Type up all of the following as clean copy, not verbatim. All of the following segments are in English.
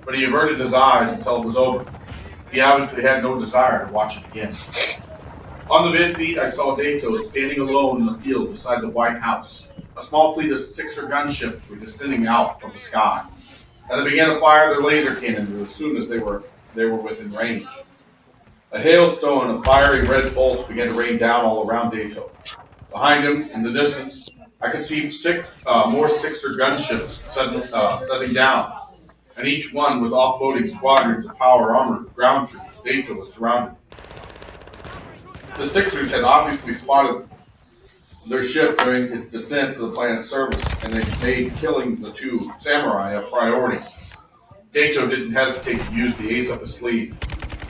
but he averted his eyes until it was over. He obviously had no desire to watch it again. On the mid-feet, I saw Dato standing alone in the field beside the White House. A small fleet of Sixer gunships were descending out from the sky, and they began to fire their laser cannons as soon as they were within range. A hailstone of fiery red bolts began to rain down all around Dato. Behind him, in the distance, I could see more Sixer gunships setting down, and each one was offloading squadrons of power armored ground troops. Dato was surrounded. The Sixers had obviously spotted their ship during its descent to the planet's surface, and they made killing the two samurai a priority. Dato didn't hesitate to use the ace up his sleeve.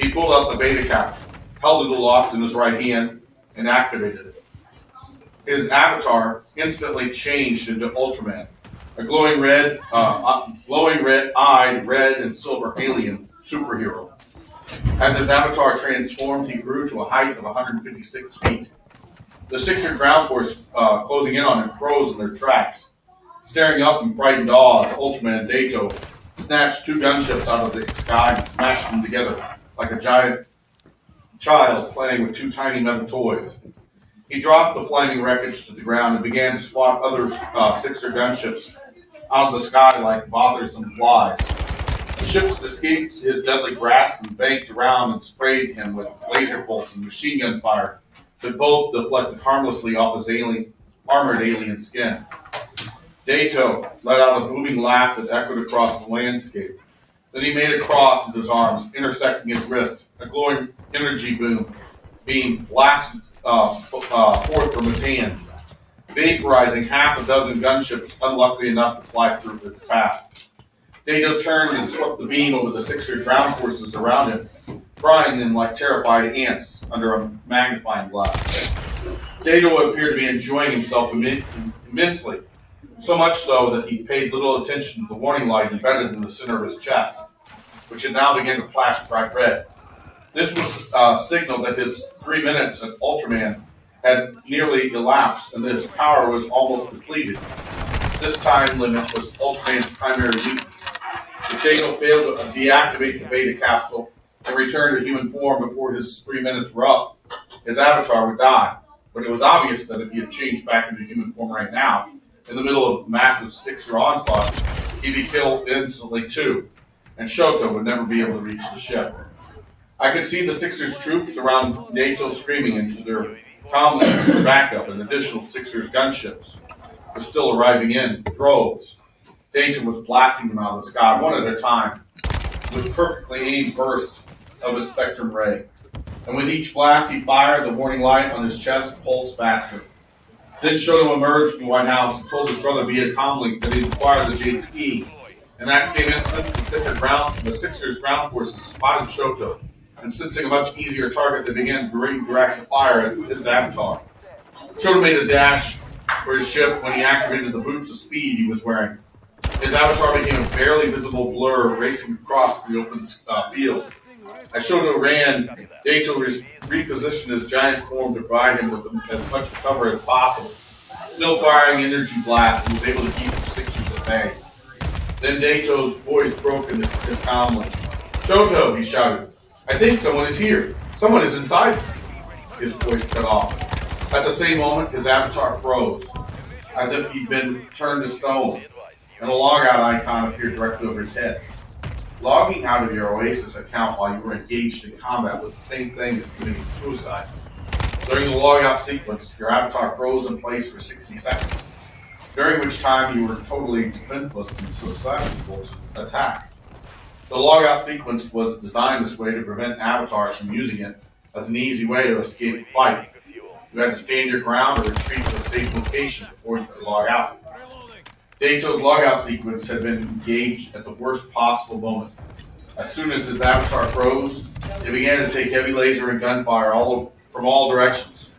He pulled out the beta capsule, held it aloft in his right hand, and activated it. His avatar instantly changed into Ultraman, a glowing red-eyed, red and silver alien superhero. As his avatar transformed, he grew to a height of 156 feet. The Sixer ground force closing in on him froze in their tracks. Staring up in frightened awe as Ultraman Dato snatched two gunships out of the sky and smashed them together like a giant child playing with two tiny metal toys. He dropped the flaming wreckage to the ground and began to swat other Sixer gunships out of the sky like bothersome flies. The ships escaped his deadly grasp and banked around and sprayed him with laser bolts and machine gun fire that both deflected harmlessly off his armored alien skin. Dato let out a booming laugh that echoed across the landscape. Then he made a cross with his arms, intersecting his wrist. A glowing energy beam blasted forth from his hands, vaporizing half a dozen gunships unlucky enough to fly through its path. Dato turned and swept the beam over the Sixer ground forces around him, frying them like terrified ants under a magnifying glass. Dato appeared to be enjoying himself immensely, so much so that he paid little attention to the warning light embedded in the center of his chest, which had now begun to flash bright red. This was a signal that his 3 minutes of Ultraman had nearly elapsed and his power was almost depleted. This time limit was Ultraman's primary weakness. If Dato failed to deactivate the beta capsule and return to human form before his 3 minutes were up, his avatar would die. But it was obvious that if he had changed back into human form right now, in the middle of massive Sixer onslaught, he'd be killed instantly too, and Shoto would never be able to reach the ship. I could see the Sixers' troops around Dato screaming into their calmly for backup, and additional Sixers gunships were still arriving in droves. Dato was blasting them out of the sky one at a time with perfectly aimed bursts of his spectrum ray. And with each blast he fired, the warning light on his chest pulsed faster. Then Shoto emerged from the White House and told his brother via comlink that he'd acquired the JP. In that same instant, the Sixers ground forces spotted Shoto, and sensing a much easier target, they began to redirect the fire at his avatar. Shoto made a dash for his ship when he activated the boots of speed he was wearing. His avatar became a barely visible blur racing across the open field. As Shoto ran, Dato repositioned his giant form to provide him with as much cover as possible. Still firing energy blasts, he was able to keep the Sixers at bay. Then Dato's voice broke into his comlink. "Shoto," he shouted, "I think someone is here. Someone is inside." His voice cut off. At the same moment, his avatar froze, as if he'd been turned to stone, and a logout icon appeared directly over his head. Logging out of your Oasis account while you were engaged in combat was the same thing as committing suicide. During the logout sequence, your avatar froze in place for 60 seconds, during which time you were totally defenseless and susceptible to attack. The logout sequence was designed this way to prevent avatars from using it as an easy way to escape a fight. You had to stand your ground or retreat to a safe location before you could log out. Dato's logout sequence had been engaged at the worst possible moment. As soon as his avatar froze, it began to take heavy laser and gunfire from all directions.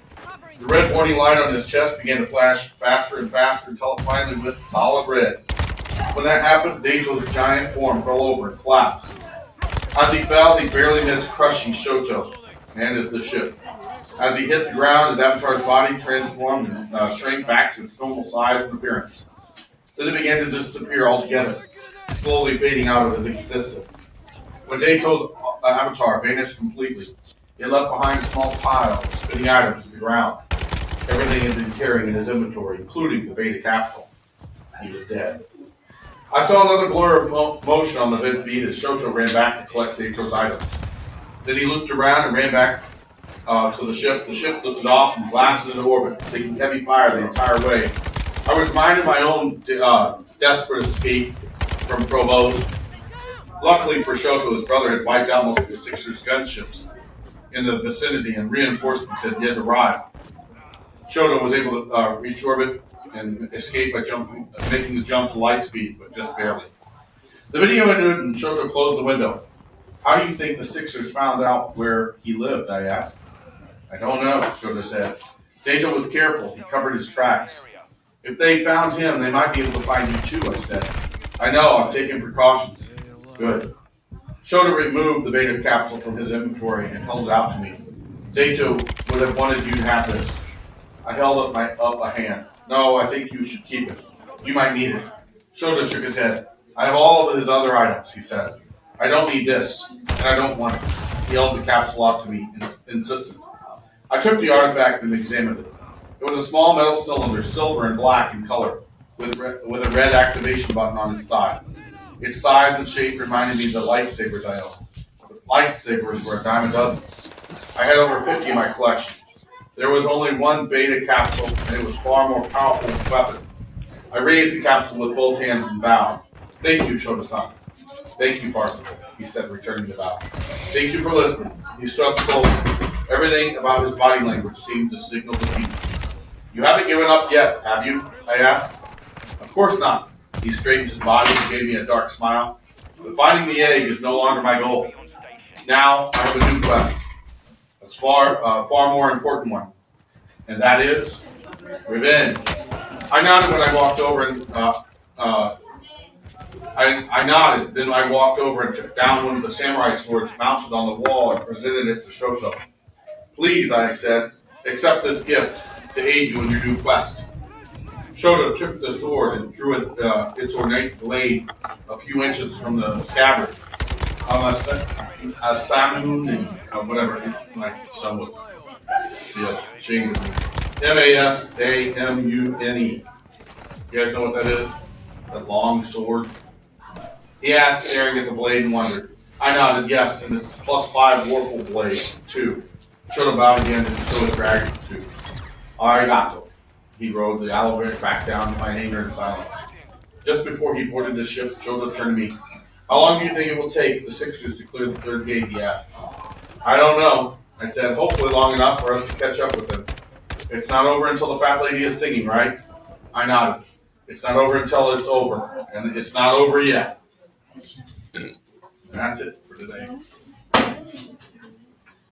The red warning light on his chest began to flash faster and faster until it finally went solid red. When that happened, Dato's giant form fell over and collapsed. As he fell, he barely missed crushing Shoto and the ship. As he hit the ground, his avatar's body transformed and shrank back to its normal size and appearance. Then it began to disappear altogether. slowly fading out of his existence. When Dato's avatar vanished completely, it left behind a small pile of spinning items to the ground. Everything he had been carrying in his inventory, including the beta capsule. He was dead. I saw another blur of motion on the vid feed as Shoto ran back to collect Dato's items. Then he looped around and ran back to the ship. The ship lifted off and blasted into orbit, taking heavy fire the entire way. I was reminded of my own desperate escape from Provost. Luckily for Shoto, his brother had wiped out most of the Sixers' gunships in the vicinity, and reinforcements had yet arrived. Shoto was able to reach orbit and escape by making the jump to light speed, but just barely. The video ended and Shoto closed the window. How do you think the Sixers found out where he lived? I asked. I don't know, Shoto said. Dato was careful. He covered his tracks. If they found him, they might be able to find you too, I said. I know, I'm taking precautions. Good. Shoto removed the beta capsule from his inventory and held it out to me. Dato would have wanted you to have this. I held up a hand. No, I think you should keep it. You might need it. Shoto shook his head. I have all of his other items, he said. I don't need this, and I don't want it. He held the capsule out to me, insistent. I took the artifact and examined it. It was a small metal cylinder, silver and black in color, with a red activation button on its side. Its size and shape reminded me of the lightsabers I own. The lightsabers were a dime a dozen. I had over 50 in my collection. There was only one beta capsule, and it was far more powerful weapon. I raised the capsule with both hands and bowed. Thank you, Shoto-san. Thank you, Parsifal, he said, returning the bow. Thank you for listening. He struck slowly. Everything about his body language seemed to signal defeat. You haven't given up yet, have you? I asked. Of course not. He straightened his body and gave me a dark smile. But finding the egg is no longer my goal. Now I have a new quest. It's far more important one. And that is revenge. I nodded when I walked over and I nodded. Then I walked over and took down one of the samurai swords mounted on the wall and presented it to Shoto. Please, I said, accept this gift to aid you in your new quest. Shoto took the sword and drew its ornate blade a few inches from the scabbard. A Samune, whatever, like someone. Yeah, shame with me. Masamune. You guys know what that is? That long sword? He asked, staring at the blade, and wondered. I nodded yes, and it's +5 Warple blade, too. Shoto bowed again and so his dragon, too. Arigato. He rode the elevator back down to my hangar in silence. Just before he boarded the ship, Shoto turned to me. How long do you think it will take the Sixers to clear the third gate, he asked. I don't know. I said, hopefully long enough for us to catch up with them. It's not over until the fat lady is singing, right? I nodded. It's not over until it's over. And it's not over yet. And that's it for today.